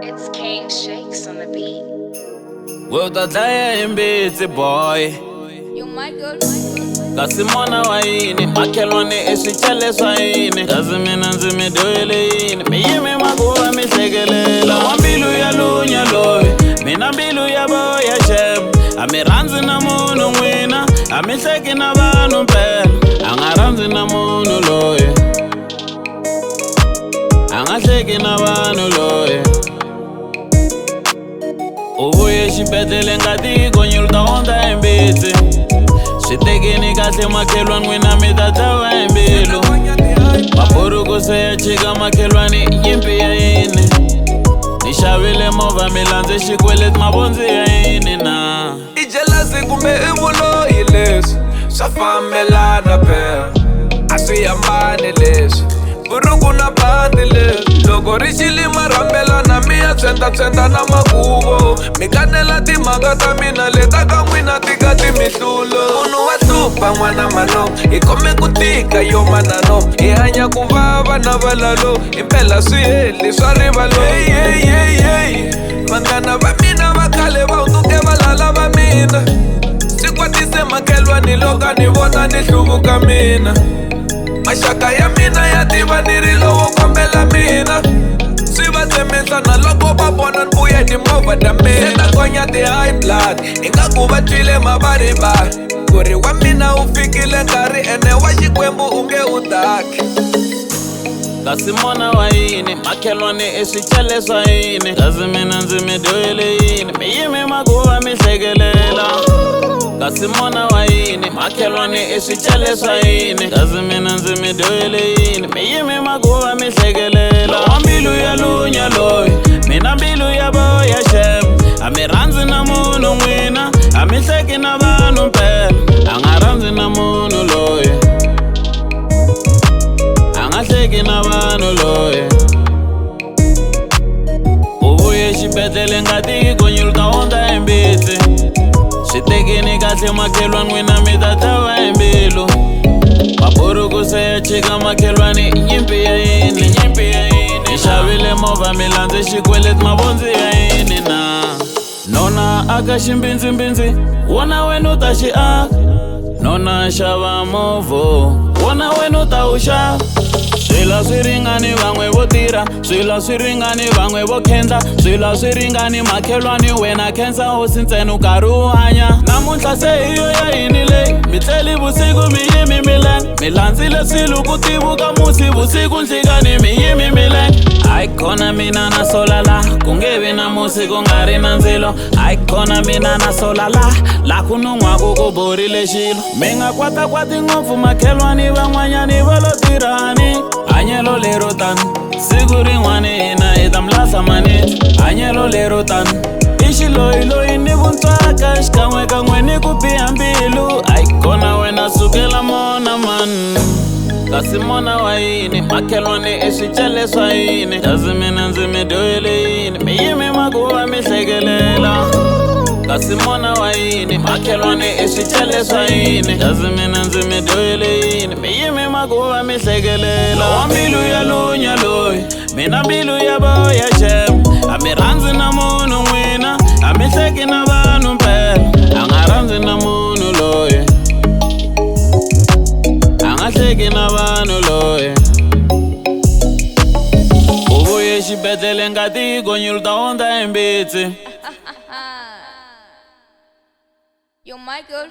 It's King Shakes on the beat. Well, that I am busy boy. You my girl. Kasimona waini, makelwane esichele swaini. Kazimina nzimi doeleini, miyime maguwa misegelela. Wambilu ya lunya loy, mina mbilu ya boya shem. Amiranzi na munu mwina, amiseki na banu mpel. Angaranzi na munu loy, angaseki na banu loy. Ubuye xibedhlele ngati gonyuluta onda embitsi switekini kahle makhelwani n'wina mi ta dlawa hi mbilu maburuku se ya chika makhelwani nyimpi ya yini ni xavile movha mi landze xikweleti mavonzi ya yini na I jealousy kumbe I vuloyi leswi swa fambelana phela a swi hambani leswi buruku na bandi leswi loko ri xilima rhambelana mi ya tshwenda na makuvo mi kanela timhaka ta mina leta ka n'wina tika timihlulo munhu wa hlupha n'wana mano hi khome ku tika yo manano hi hanya ku vava na valalo hi phela swi heli swa rivalo vanghana va mina va khale va hunduke valala va mina swi kwatise makhelwani loko ni vona ni hluvuka mina maxaka ya mina ya tiva ni ri lowo kombela mina swi va tsemisa na loko va vona ni vuye ni movha ta mina se ta gonya ti-high blood hi nga ku va twile mavarivari ku ri wa mina wu fikile nkarhi ene wa xikwembu u nge u taki Kasimona waini, makhelwane eswichele swa yini Kazimina ndzi mi doyele yini miyime maguva mi hlekelela Kasimona waini, makhelwane eswichele swa yini Kazimina ndzi mi doyele yini miyime maguva mi hlekelela Wambilu ya lunya loy, mina mbilu ya boya shem Amiranzi na munu n'wina, amihleki na vanhu mpela Angaranzi na munu loy, angahleki na vanhu loy Ubuye xibedhlele ngati gonyuluta onda embitsi switekini kahle makhelwani n'wina mi ta dlawa hi mbilu maburuku se ya chika makhelwani nyimpi ya yini ni xavile movha mi landze xikweleti mavonzi ya yini na nona aka ximbindzimbindzi wona wena u ta xi aka nona xava movho wona wena u ta wu xava swilo swi ringani van'we vo tirha swilo swi ringani van'we vo khendla swilo swi ringani makhelwani wena khensa hosi ntsena u karhi u hanya namuntlha se hi yo ya yini leyi mi tleli vusiku mi yimi milenge mi landzile swilo ku tivuka musi vusiku nhlikani mi yimi milenge a yi khona mina na sola la ku nge vi na musi ku nga ri na ndzilo a yi khona mina na sola la ku nun'waku ku borile xilo mi nga kwatakwati ngopfu makhelwani van'wanyani va lo tirhani anyelo lero tani siku rin'wani hina hi ta mi lahla maniti anyelo lero tani i xiloyiloyi ni vuntswaka xikan'we kan'we ni ku biha mbilu a yi kona wena sukela mona mani Kasimona waini, makhelwane eswichele swa yini Kazimina ndzi mi doyele yini miyime maguva mi hlekelela Kasimona waini, makhelwane eswichele swa yini Kazimina ndzi mi doyele yini miyime maguva mi hlekelela Wambilu ya lunya loy, mina mbilu ya boya shem Amiranzi na munu n'wina, amihleki na vanhu mpela Angaranzi na munu loy, angahleki na vanhu loy Ubuye xibedhlele ngati gonyuluta onda embitsi You my girl.